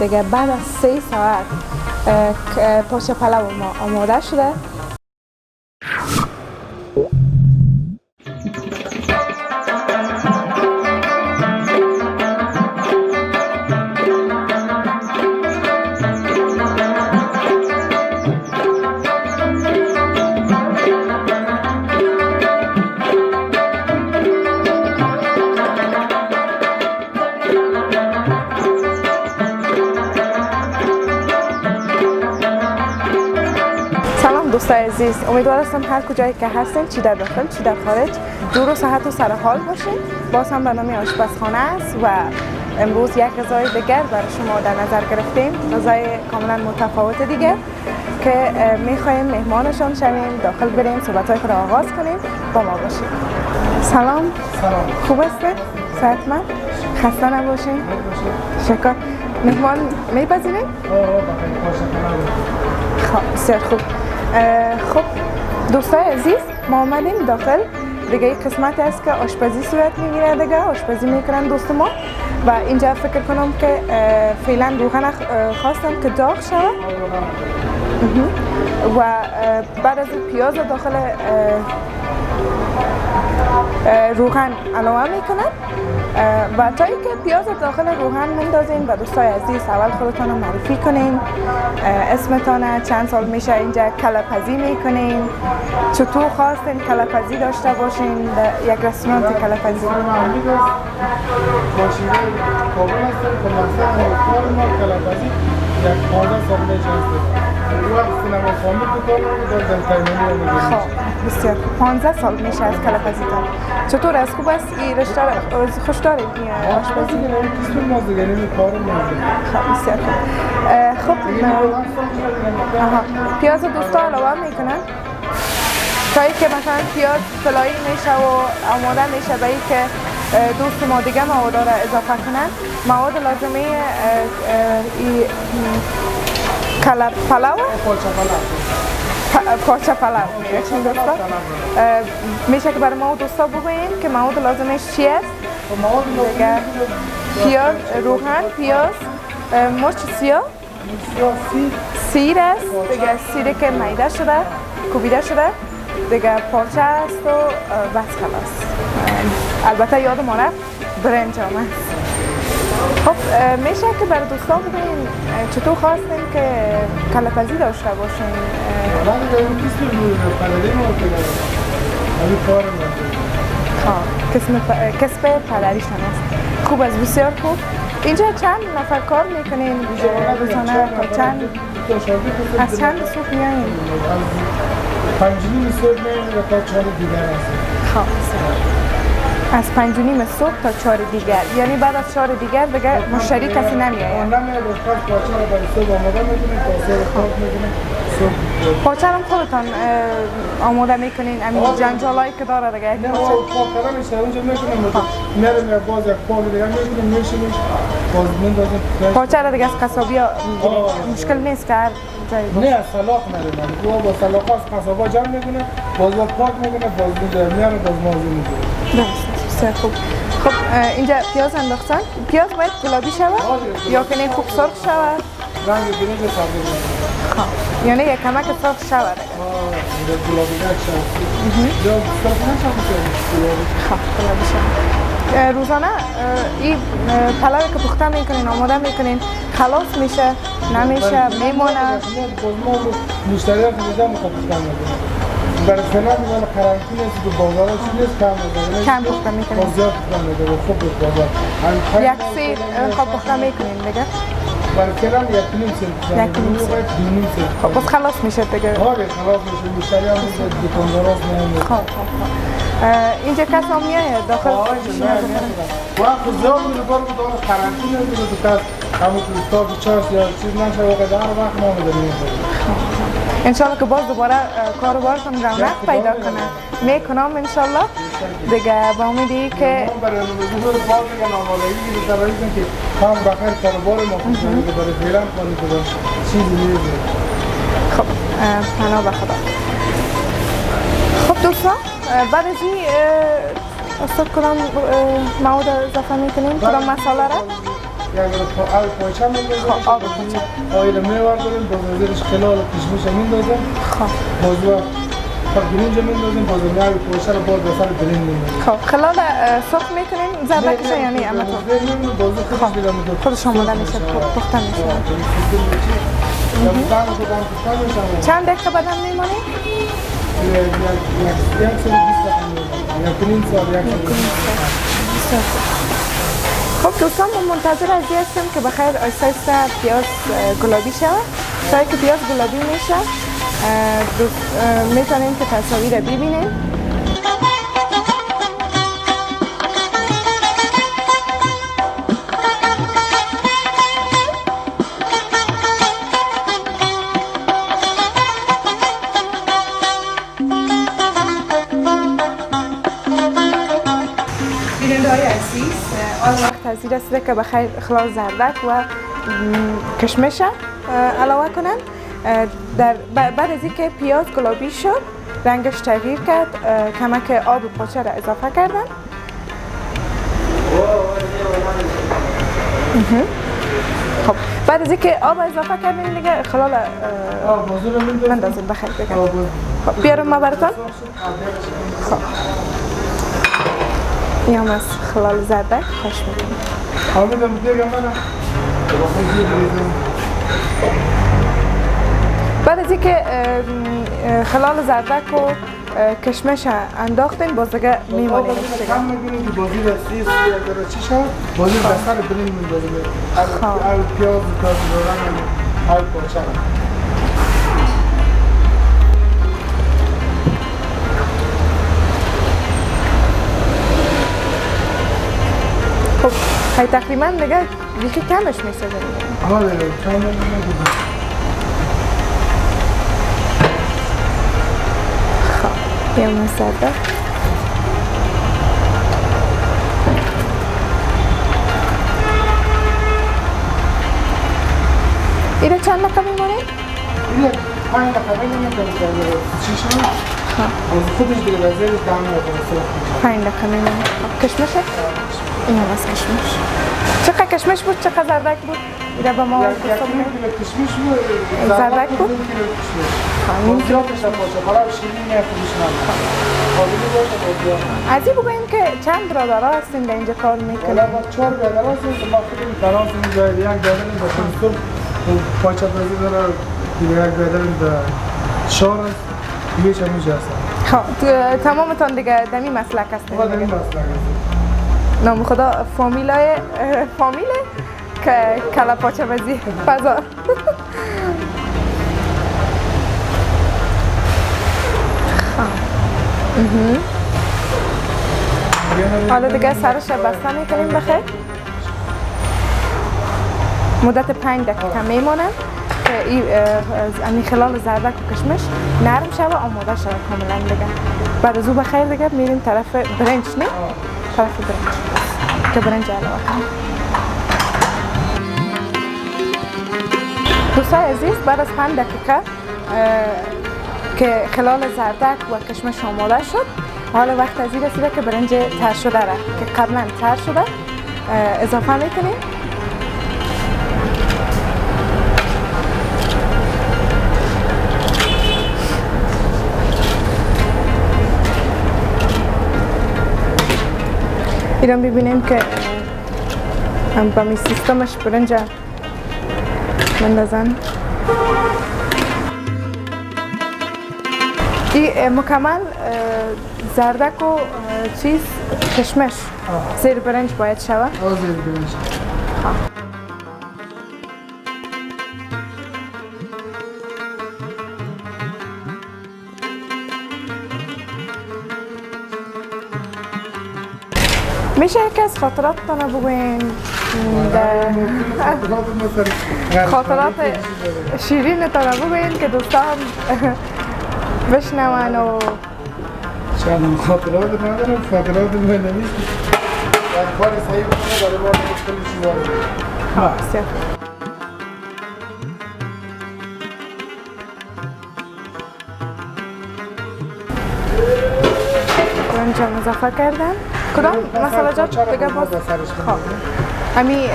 دیگه بعد از 3 ساعت پاچه پلاو ما آماده شده. دوستای عزیز، امیدوار هستم هر کجایی که هستین، چی در داخل چی در خارج، دور و صحت و سر حال باشین. باز هم برنامه آشپزخانه است و امروز یک غذای دیگر برای شما در نظر گرفتیم، غذای کاملا متفاوت دیگر که میخوایم مهمانشان شویم، داخل بریم صحبت‌های خود را آغاز کنیم. با ما باشین. سلام. سلام. خوب هستین؟ صحتمند؟ خسته نباشین؟ شکر. مهمان میپذیرین؟ خب بسیار خوب. خب دوستای عزیز، ما آمدیم داخل دیگه. این قسمت است که آشپزی صورت میگیره دیگه، آشپزی میکنن دوست ما و اینجا فکر کنم که فعلا روغن خواستم که داغ شود و بعد از پیاز داخل روغن علاوه میکنن و تا اینکه پیاز داخل روغن میندازین و دوستای عزیز اول خودتان رو معرفی کنین، اسمتان، چند سال میشه اینجا کله‌پزی میکنین، چطور خواستین کله‌پزی داشته باشین در یک رستوران کله‌پزی؟ کابل هستم که مثلا کار ما کله‌پزی یک 15 سال میشه وقت سینما فامیل بکنم در تهیه. خب بسیار 15 سال میشه از کله‌پزی تان. چطور از خوب است این رشته خوش دارید این آشپزی؟ کسب ما دیگه کار ما. خب بسیار خوب. پیاز دوستا علاوه میکنن تا اینکه مثلا پیاز فلایی میشه و آماده میشه به اینکه دوست ما دیگه مواد را اضافه کنن. مواد لازمه کلب پلاو؟ پاچه پلاو میگه دوستا. میشه که برای ما دوستا بگوییم که مواد لازمش چی است؟ دیگه پیاز، روغن، پیاز، مرچ سیاه، سیر است دیگه، سیری که میده شده، کوبیده شده دیگه، پاچه است و بس خلاص. البته یادم رفت برنج هم است. خب میشه که برای دوستا بگوییم چطور خواستیم که کله‌پزی داشته باشیم؟ کسب پدریشان است. خوب است، بسیار خوب. اینجا چند نفر کار میکنین روزانه؟ از چند صبح میایین؟ از 5:30 صبح میایین و تا 4 دیگر هستیم. خب از 5:30 صبح تا 4 دیگر، یعنی بعد از 4 دیگر دیگه مشتری کسی نمیاد؟ نمیاد. باز پاچه رو برای صبح آماده میکنیم تا صبح کار میکنیم. پاچه هم خودتان آماده میکنین؟ همین جنجالایی که داره دیگه؟ نه خواب کردن میشه اونجا میکنیم، میریم باز یک پاک دیگه میکنیم، میشیمش باز میندازیم. پاچه رو دیگه از قصابی ها میگیرین؟ مشکل نیست که هر جایی باشه؟ نه، سلاخ نریم، با سلاخ ها از قصابا جمع میکنه، باز پاک میکنه، باز میاره، باز مازی میکنه. درست، بسیار خوب. خب اینجا پیاز انداختن. پیاز باید گلابی شود یا که نه خوب سرخ شود؟ رنگ برنج سبزی میشه. خب یعنی یک کمک سرخ شود. اینجا گلابی شود. یا سرخ نشود. خب گلابی شود. روزانه این پلاوی که پخته میکنین، آماده میکنین، خلاص میشه نمیشه میمونه؟ ما مشتری ها که دیدم پخته میکنیم. برای فعلا میگن قرنطینه است که بازار چی نیست، کم پخته میکنین. زیاد پخته میکنه خوب بازار. یک سیر خوب پخته میکنین دیگه؟ برای فعلا یک نیم سیر. خب بس خلاص میشه دیگه؟ آره خلاص میشه. مشتری هم دکاندار هست میاد. خب اینجا کس هم میاد داخل؟ وقت زیاد میره بار که داره قرنطینه میره تو کس همون تا چارس یا چیز نشه واقعا در وقت ما میدونیم. انشالله که باز دوباره کاروبارتون رونق پیدا کنه. میکنم انشالله دیگه، با امیدی که برای نموزور باز دیگه نامالایی که در رئیسن که هم بخیر کاروبار ما کنیم که برای فیلم کنیم که چیزی نیست. خب پناه به خدا. خب دوستان بعد از این استاد کدام مواد اضافه میکنیم؟ کدام مساله را؟ آب پاچه میندازیم. آب پاچه. آیل میوردیم باز زیرش خلال و کشمش میندازیم. باز تا برنج میندازیم باز آب پاچه رو باز بسر برنج میندازیم. خب خلال سرخ میکنین زردکش یعنی اما تو باز خودش دیگه خودش آماده میشه پخته میشه. چند دقیقه بعد میمونه؟ یک سال 20 دقیقه. خب دوستان ما منتظر از هستیم که بخیر آیسته آیسته پیاز گلابی شود. تا که پیاز گلابی میشه میتونیم که تصاویر ببینیم. بیننده‌های عزیز آن وقت از این رسیده که بخیر خلال زردک و کشمش علاوه کنن. بعد از اینکه پیاز گلابی شد رنگش تغییر کرد کمک آب پاچه را اضافه کردن. خب بعد از اینکه آب اضافه کردیم دیگه خلال مندازیم بخیر بگم. خب بیارم ما براتون. خب این هم از خلال زردک خوش می‌بینیم. حامدم دیگه منم. بعد از اینکه خلال زردک و کشمش انداختیم باز دیگه میمونیم. کم می‌بینیم که بازی رسیست اگر چی شد بازی بسر برنج میندازیم. پیاز روغن آب پاچه. خب های تقریبا دیگه یکی کمش میشه دیگه. آره کم نمی‌بینیم. خب یه مصدق. ایره چند دقیقه میمونه؟ ایره 5 دقیقه میمونه که چی شد؟ از خودش دیگه وزیرش دم میاد. 5 دقیقه میمونه. کشمشه؟ این هم از کشمش. چقدر کشمش بود؟ چقدر زردک بود؟ ایره با ما کشمش بود. زردک بود؟ این زیادش باشه. حالا شیرین نمی‌خوریش نه. از این بگوییم که چند برادرها هستین در اینجا کار میکنیم؟ ما 4 برادر هستیم که ما خودمون تناس می‌ذاریم. یک برادریم به کنسول پاچه بازی داره. یک برادریم به شار است. دیگه چه میشه هستن. خب تمامتان دیگه دمی مسلک هستین؟ ما دمی مسلک هستیم. نام خدا فامیله که کلا پاچه بازی فضا. حالا دیگه سرش بسته میکنیم بخیر. مدت 5 دقیقه میمونه که این خلال زردک و کشمش نرم شوه آماده شوه کاملا دیگه. بعد از او بخیر دیگه میریم طرف برنج نه؟ طرف برنج که برنج علاوه کنیم. دوستای عزیز بعد از 5 دقیقه که خلال زردک و کشمش آماده شد حالا وقت از این رسیده که برنج تر شده را که قبلا تر شده اضافه میکنیم. ایران ببینیم که با می سیستمش برنج مندازن. این مکمل زردک و چیز کشمش زیر برنج باید شوه؟ زیر برنج. میشه یکی از خاطراتتان بگوین؟ خاطرات شیرینتان بگوین که دوستان بشنون و چند خاطرات ندارم، خاطرات من نمیست یک بار صحیح کنه برای بار مشکلی چیزا رو بسیار برنجان اضافه کردن. کدام مسئله جات دیگه باز؟ امی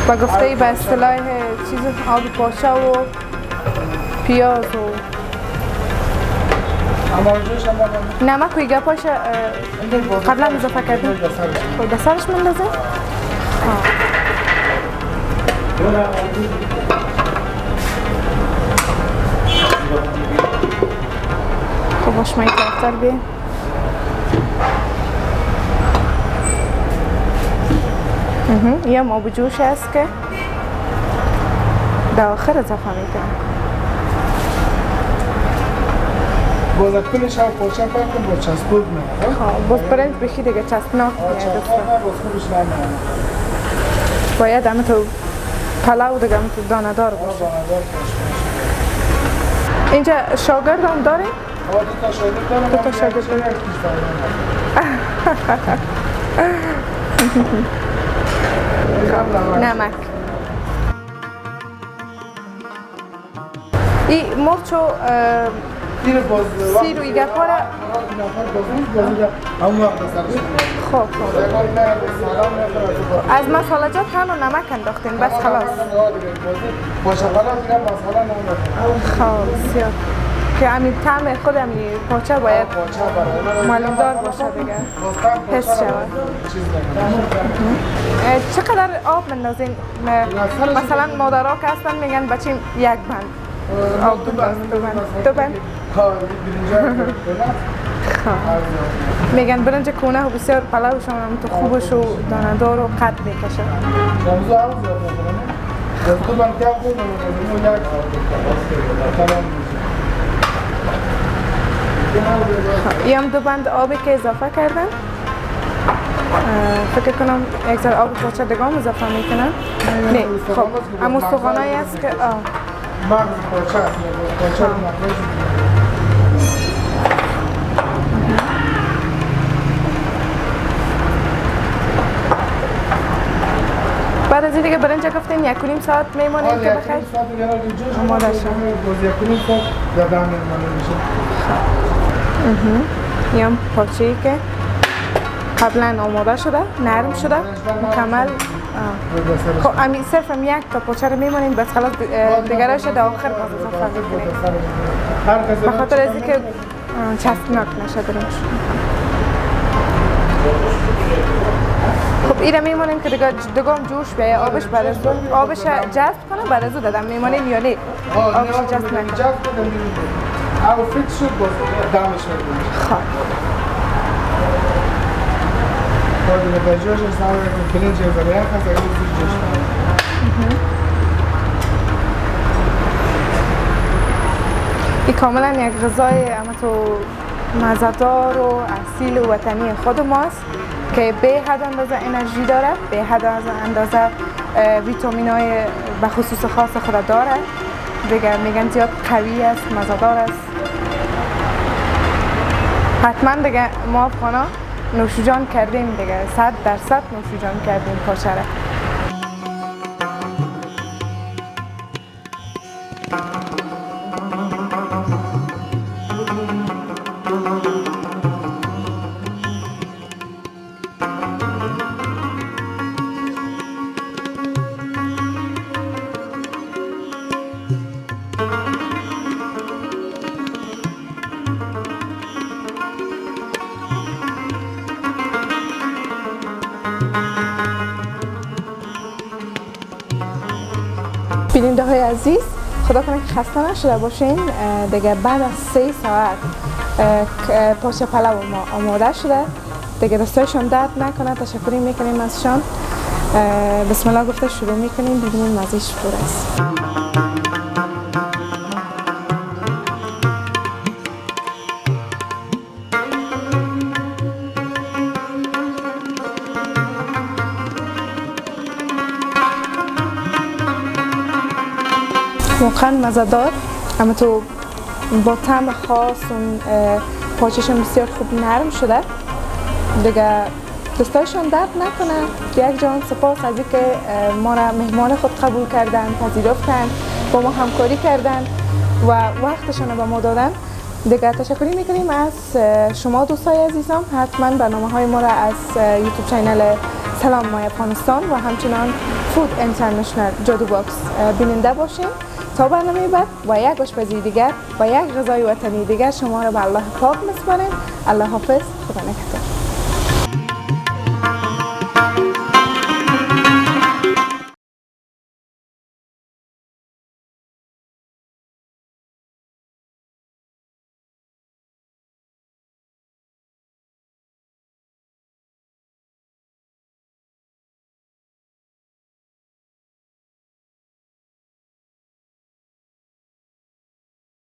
و گفته به اصطلاح چیز آب پاچه و پیاز و نمک و ایگه پاش قبلا اضافه کردیم خود دسترش من لازم؟ خب باش مایی کفتر بیم یه آب جوش هست که در آخر اضافه میکنم باز کلش هم پاچه پاکم با چسبود میاد باز برنج بخی دیگه چسبناک میاد باز خوبش نمیاد باید همه تو پلاو دیگه همه تو دانه دار باشه اینجا شاگرد هم داریم؟ دو تا شاگرد دارم دو تا شاگرد دارم نمک این مرچ و سیر و ایگه پاره همون وقت سرش خب از مساله جات هم نمک انداختین بس خلاص پاچه پلاو دیگه مساله نمیدونم خب سیاه که همین طعم خود همین پاچه باید معلومدار باشه دیگه حس شود چقدر آب مندازین؟ مثلا مادرها که هستن میگن بچیم یک بند آب دو بند میگن برنج کونه و بسیار پلاوشون هم تو خوبش و دانه‌دار و قد میکشه این هم دو بند آبی که اضافه کردن فکر کنم یک ذره آب پاچه دیگه هم اضافه میکنن نه خب اما سوغانایی است که مغز پاچه است پاچه بعد از این دیگه برنج گفتین 1.5 ساعت میمونیم که بخیر آماده شد باز 1.5 ساعت زدن میمونه میشه این هم پاچه‌ای که قبلا آماده شده نرم شده مکمل خب امی صرف هم یک تا پاچه رو میمونیم بس خلاص دیگرش در آخر باز اضافه میکنیم به خاطر از اینکه چسبناک نشه برنج خب ایره میمونیم که دیگه هم جوش بیایه آبش بعد از آبش جذب کنه بعد از دادم میمونیم یا نه آبش جذب نکنه او فیت شد باز دمش میکنیم خب باید به جوش استعمال کنیم برنج یک ذره هست اگر زیر جوش این کاملا یک غذای اما تو مزه‌دار و اصیل و وطنی خود ماست که به حد اندازه انرژی داره به حد اندازه ویتامین های به خصوص خاص خود داره دیگه میگن زیاد قوی است مزه‌دار است حتما دیگه ما افغانا نوشجان کردیم دیگه 100% نوشجان کردیم پاچه را بیننده های عزیز خدا کنه که خسته نشده باشین دیگه بعد از 3 ساعت پاچه پلاو ما آماده شده دیگه دستایشان درد نکنه تشکری میکنیم ازشان بسم الله گفته شروع میکنیم ببینیم مزهش چطور است واقعا مزه‌دار اما تو با طعم خاص اون پاچه‌شون بسیار خوب نرم شده دیگه دستایشان درد نکنه یک جان سپاس از اینکه ما را مهمان خود قبول کردن پذیرفتن با ما همکاری کردن و وقتشان به ما دادن دیگه تشکری میکنیم از شما دوستای عزیزم حتما برنامه های ما را از یوتیوب چینل سلام مای افغانستان و همچنان فود اینترنشنال جادو باکس بیننده باشین. تا برنامه بعد و یک آشپزی دیگر و یک غذای وطنی دیگر شما را به الله پاک میسپاریم. الله حافظ. خدا نگهدار.